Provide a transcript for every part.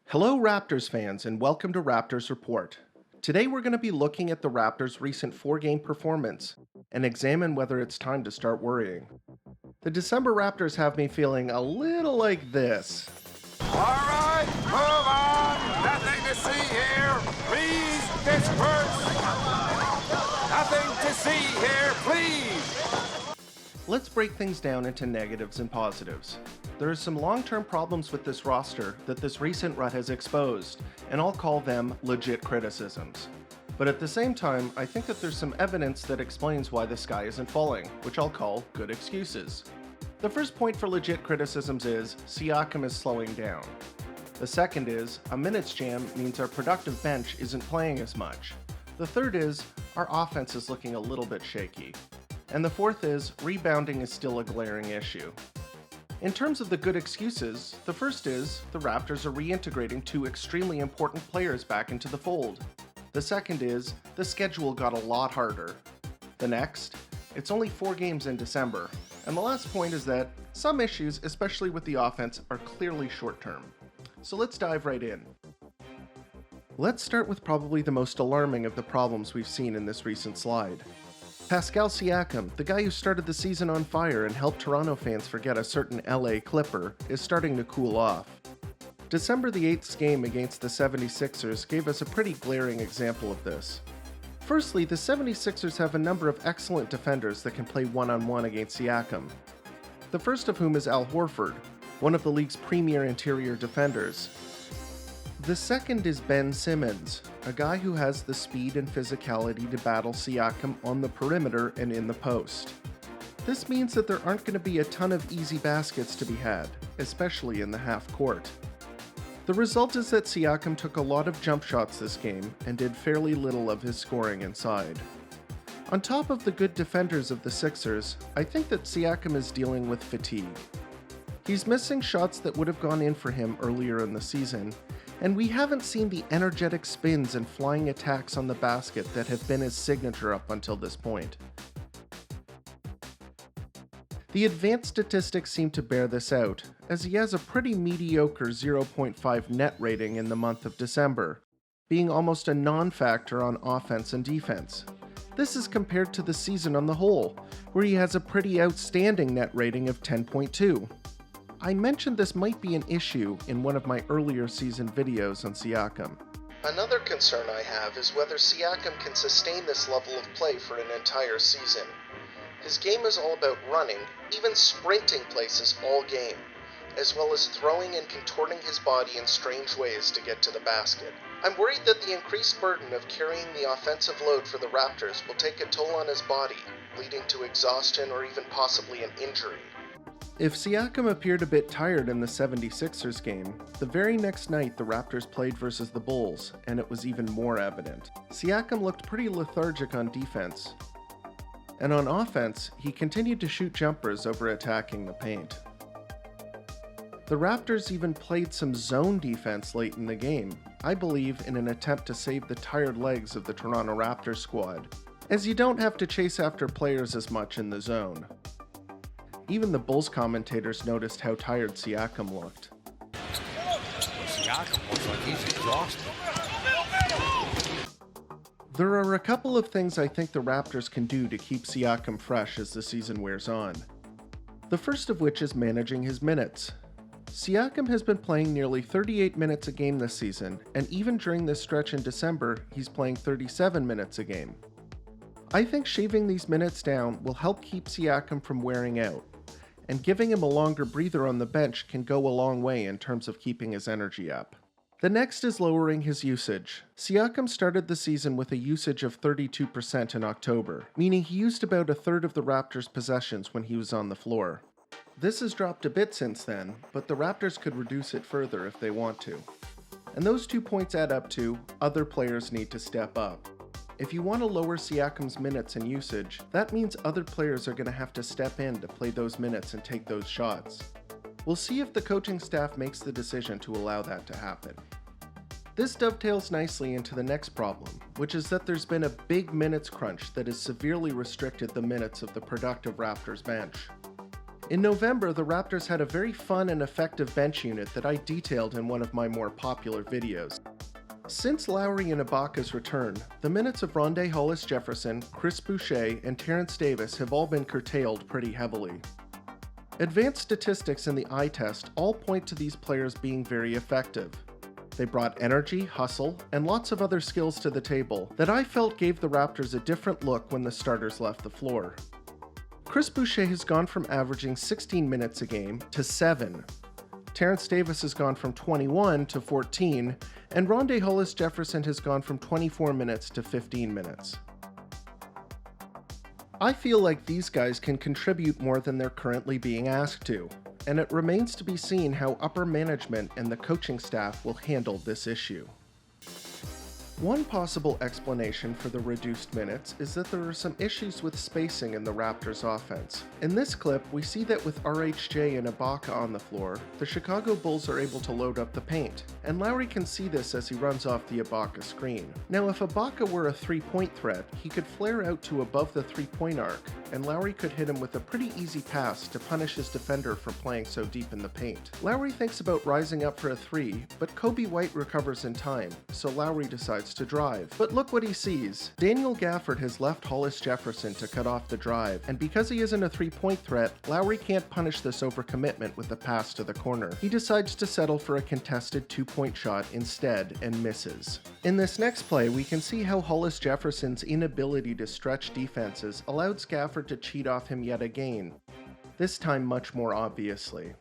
Hello, Raptors fans, and welcome to Raptors Report. Today we're going to be looking at the Raptors' recent four-game performance and examine whether it's time to start worrying. The December Raptors have me feeling a little like this. All right, move on. Nothing to see here. Please disperse. Nothing to see here, please. Let's break things down into negatives and positives. There are some long-term problems with this roster that this recent rut has exposed, and I'll call them legit criticisms. But at the same time, I think that there's some evidence that explains why the sky isn't falling, which I'll call good excuses. The first point for legit criticisms is Siakam is slowing down. The second is a minutes jam means our productive bench isn't playing as much. The third is our offense is looking a little bit shaky. And the fourth is rebounding is still a glaring issue. In terms of the good excuses, the first is the Raptors are reintegrating two extremely important players back into the fold. The second is the schedule got a lot harder. The next, it's only 4 games in December. And the last point is that some issues, especially with the offense, are clearly short-term. So let's dive right in. Let's start with probably the most alarming of the problems we've seen in this recent slide. Pascal Siakam, the guy who started the season on fire and helped Toronto fans forget a certain LA Clipper, is starting to cool off. December the 8th's game against the 76ers gave us a pretty glaring example of this. Firstly, the 76ers have a number of excellent defenders that can play one-on-one against Siakam. The first of whom is Al Horford, one of the league's premier interior defenders. The second is Ben Simmons, a guy who has the speed and physicality to battle Siakam on the perimeter and in the post. This means that there aren't going to be a ton of easy baskets to be had, especially in the half court. The result is that Siakam took a lot of jump shots this game and did fairly little of his scoring inside. On top of the good defenders of the Sixers, I think that Siakam is dealing with fatigue. He's missing shots that would have gone in for him earlier in the season, and we haven't seen the energetic spins and flying attacks on the basket that have been his signature up until this point. The advanced statistics seem to bear this out, as he has a pretty mediocre 0.5 net rating in the month of December, being almost a non-factor on offense and defense. This is compared to the season on the whole, where he has a pretty outstanding net rating of 10.2. I mentioned this might be an issue in one of my earlier season videos on Siakam. Another concern I have is whether Siakam can sustain this level of play for an entire season. His game is all about running, even sprinting places all game, as well as throwing and contorting his body in strange ways to get to the basket. I'm worried that the increased burden of carrying the offensive load for the Raptors will take a toll on his body, leading to exhaustion or even possibly an injury. If Siakam appeared a bit tired in the 76ers game, the very next night the Raptors played versus the Bulls, and it was even more evident. Siakam looked pretty lethargic on defense, and on offense, he continued to shoot jumpers over attacking the paint. The Raptors even played some zone defense late in the game, I believe in an attempt to save the tired legs of the Toronto Raptors squad, as you don't have to chase after players as much in the zone. Even the Bulls commentators noticed how tired Siakam looked. Siakam looks like he's exhausted. There are a couple of things I think the Raptors can do to keep Siakam fresh as the season wears on. The first of which is managing his minutes. Siakam has been playing nearly 38 minutes a game this season, and even during this stretch in December, he's playing 37 minutes a game. I think shaving these minutes down will help keep Siakam from wearing out, and giving him a longer breather on the bench can go a long way in terms of keeping his energy up. The next is lowering his usage. Siakam started the season with a usage of 32% in October, meaning he used about a third of the Raptors' possessions when he was on the floor. This has dropped a bit since then, but the Raptors could reduce it further if they want to. And those 2 points add up to other players need to step up. If you want to lower Siakam's minutes and usage, that means other players are going to have to step in to play those minutes and take those shots. We'll see if the coaching staff makes the decision to allow that to happen. This dovetails nicely into the next problem, which is that there's been a big minutes crunch that has severely restricted the minutes of the productive Raptors bench. In November, the Raptors had a very fun and effective bench unit that I detailed in one of my more popular videos. Since Lowry and Ibaka's return, the minutes of Rondae Hollis-Jefferson, Chris Boucher, and Terrence Davis have all been curtailed pretty heavily. Advanced statistics in the eye test all point to these players being very effective. They brought energy, hustle, and lots of other skills to the table that I felt gave the Raptors a different look when the starters left the floor. Chris Boucher has gone from averaging 16 minutes a game to 7. Terrence Davis has gone from 21 to 14, and Rondae Hollis-Jefferson has gone from 24 minutes to 15 minutes. I feel like these guys can contribute more than they're currently being asked to, and it remains to be seen how upper management and the coaching staff will handle this issue. One possible explanation for the reduced minutes is that there are some issues with spacing in the Raptors offense. In this clip, we see that with RHJ and Ibaka on the floor, the Chicago Bulls are able to load up the paint, and Lowry can see this as he runs off the Ibaka screen. Now, if Ibaka were a three-point threat, he could flare out to above the three-point arc, and Lowry could hit him with a pretty easy pass to punish his defender for playing so deep in the paint. Lowry thinks about rising up for a three, but Kobe White recovers in time, so Lowry decides to drive. But look what he sees. Daniel Gafford has left Hollis-Jefferson to cut off the drive, and because he isn't a three-point threat, Lowry can't punish this overcommitment with a pass to the corner. He decides to settle for a contested two-point shot instead and misses. In this next play, we can see how Hollis-Jefferson's inability to stretch defenses allowed Gafford to cheat off him yet again, this time much more obviously.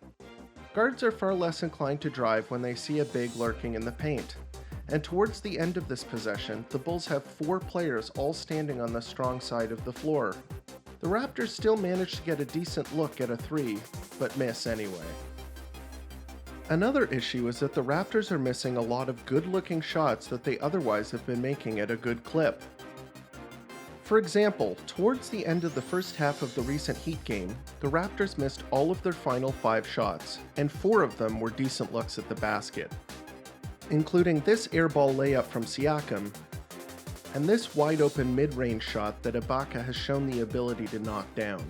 Guards are far less inclined to drive when they see a big lurking in the paint. And towards the end of this possession, the Bulls have 4 players all standing on the strong side of the floor. The Raptors still manage to get a decent look at a 3, but miss anyway. Another issue is that the Raptors are missing a lot of good-looking shots that they otherwise have been making at a good clip. For example, towards the end of the first half of the recent Heat game, the Raptors missed all of their final 5 shots, and 4 of them were decent looks at the basket, including this airball layup from Siakam, and this wide-open mid-range shot that Ibaka has shown the ability to knock down.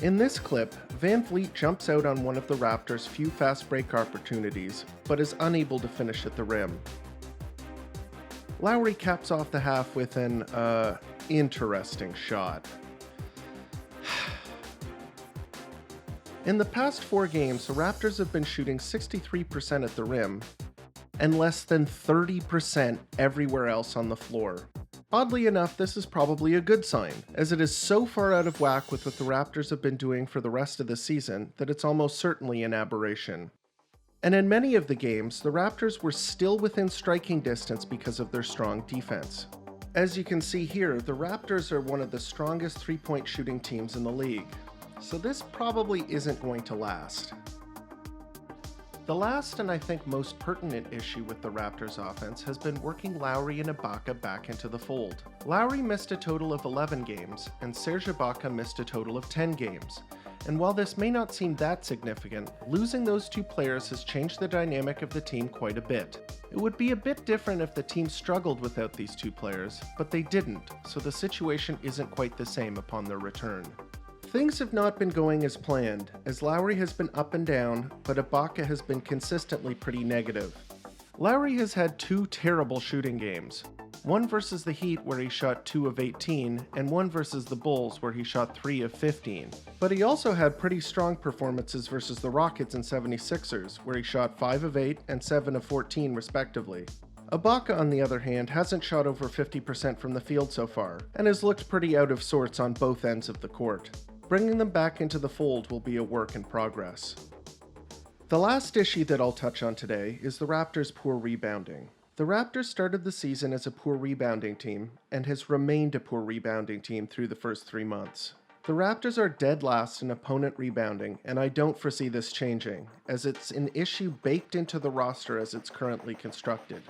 In this clip, Van Vliet jumps out on one of the Raptors' few fast break opportunities, but is unable to finish at the rim. Lowry caps off the half with an, interesting shot. In the past 4 games, the Raptors have been shooting 63% at the rim, and less than 30% everywhere else on the floor. Oddly enough, this is probably a good sign, as it is so far out of whack with what the Raptors have been doing for the rest of the season that it's almost certainly an aberration. And in many of the games, the Raptors were still within striking distance because of their strong defense. As you can see here, the Raptors are one of the strongest three-point shooting teams in the league, so this probably isn't going to last. The last and I think most pertinent issue with the Raptors offense has been working Lowry and Ibaka back into the fold. Lowry missed a total of 11 games, and Serge Ibaka missed a total of 10 games. And while this may not seem that significant, losing those 2 players has changed the dynamic of the team quite a bit. It would be a bit different if the team struggled without these 2 players, but they didn't, so the situation isn't quite the same upon their return. Things have not been going as planned, as Lowry has been up and down, but Ibaka has been consistently pretty negative. Lowry has had 2 terrible shooting games. One versus the Heat where he shot 2 of 18, and one versus the Bulls where he shot 3 of 15. But he also had pretty strong performances versus the Rockets and 76ers, where he shot 5 of 8 and 7 of 14 respectively. Ibaka, on the other hand, hasn't shot over 50% from the field so far, and has looked pretty out of sorts on both ends of the court. Bringing them back into the fold will be a work in progress. The last issue that I'll touch on today is the Raptors' poor rebounding. The Raptors started the season as a poor rebounding team, and has remained a poor rebounding team through the first 3 months. The Raptors are dead last in opponent rebounding, and I don't foresee this changing, as it's an issue baked into the roster as it's currently constructed.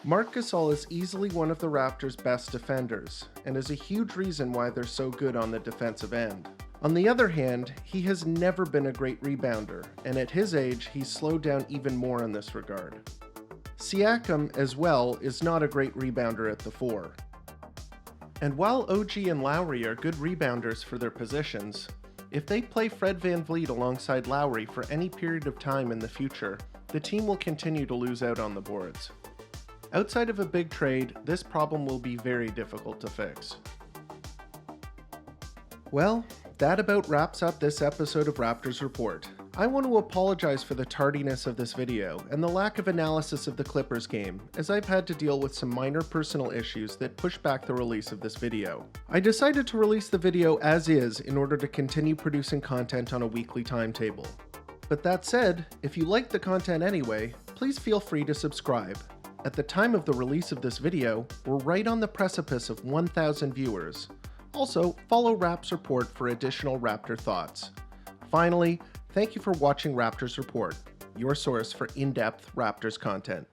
Marc Gasol is easily one of the Raptors' best defenders, and is a huge reason why they're so good on the defensive end. On the other hand, he has never been a great rebounder, and at his age, he's slowed down even more in this regard. Siakam, as well, is not a great rebounder at the 4. And while OG and Lowry are good rebounders for their positions, If they play Fred VanVleet alongside Lowry for any period of time in the future, the team will continue to lose out on the boards. Outside of a big trade, this problem will be very difficult to fix. Well, that about wraps up this episode of Raptors Report. I want to apologize for the tardiness of this video and the lack of analysis of the Clippers game, as I've had to deal with some minor personal issues that pushed back the release of this video. I decided to release the video as is in order to continue producing content on a weekly timetable. But that said, if you like the content anyway, please feel free to subscribe. At the time of the release of this video, we're right on the precipice of 1,000 viewers. Also, follow Raptors Report for additional Raptor thoughts. Finally, thank you for watching Raptors Report, your source for in-depth Raptors content.